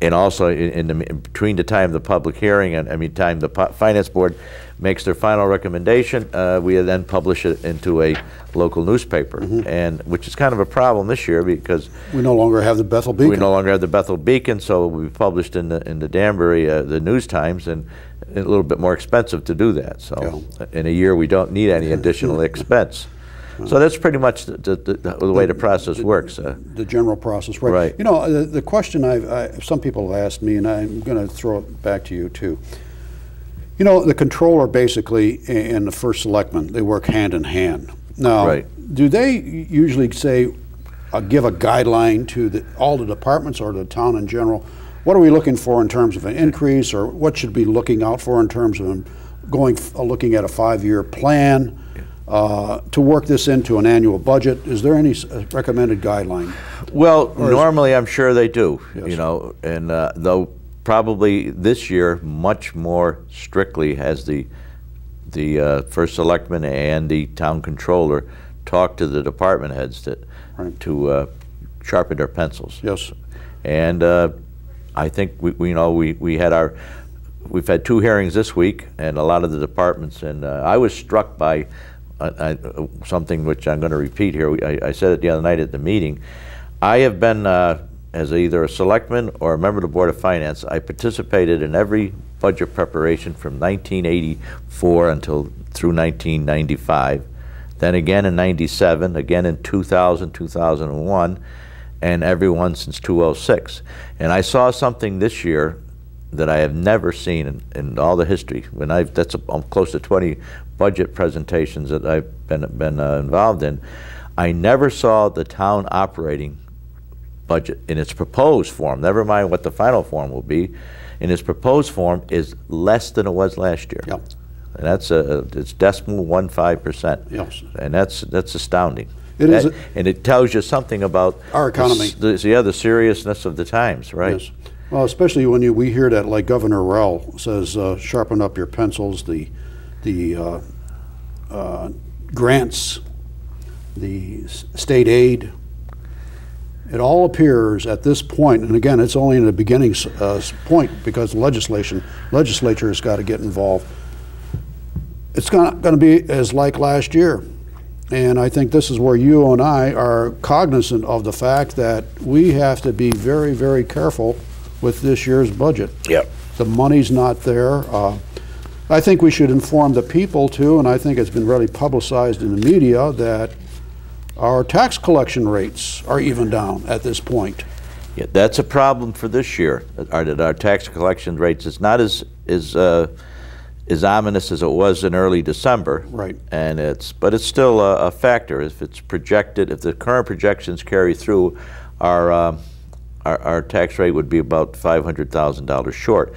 And also, in between the time of the public hearing and time the Finance Board makes their final recommendation, we then publish it into a local newspaper, and which is kind of a problem this year because we no longer have the Bethel Beacon. We no longer have the Bethel Beacon, so we published in the Danbury, the News Times, and a little bit more expensive to do that. So in a year, we don't need any additional expense. So that's pretty much the way the process works. The general process, right? Right. You know, the question some people have asked me, and I'm going to throw it back to you too. You know, the controller basically and the first selectman, they work hand in hand. Now, do they usually say, give a guideline to all the departments or the town in general? What are we looking for in terms of an increase, or what should we be looking out for in terms of looking at a 5-year plan? To work this into an annual budget, is there any recommended guideline? Well, normally I'm sure they do, you know, and though probably this year much more strictly has the first selectman and the town controller talk to the department heads to sharpen their pencils. Yes. And I think we've had 2 hearings this week, and a lot of the departments, and I was struck by something which I'm going to repeat here. I said it the other night at the meeting. I have been, as either a selectman or a member of the Board of Finance, I participated in every budget preparation from 1984 through 1995, then again in 97, again in 2000, 2001, and every one since 2006. And I saw something this year that I have never seen in all the history. That's close to 20 budget presentations that I've been involved in. I never saw the town operating budget in its proposed form, never mind what the final form will be, in its proposed form is less than it was last year. Yep. And it's decimal 15%. Yes. And that's astounding. It is, and it tells you something about our economy. The seriousness of the times, right? Yes. Well, especially when we hear that, like Governor Rell says, sharpen up your pencils, the grants, the state aid. It all appears at this point, and again, it's only in the beginning point because the legislature has got to get involved. It's going to be as like last year. And I think this is where you and I are cognizant of the fact that we have to be very, very careful with this year's budget. Yep. The money's not there. I think we should inform the people too, and I think it's been really publicized in the media that our tax collection rates are even down at this point. Yeah, that's a problem for this year. Our tax collection rates is not as ominous as it was in early December. Right. But it's still a factor. If it's projected, if the current projections carry through, our tax rate would be about $500,000 short.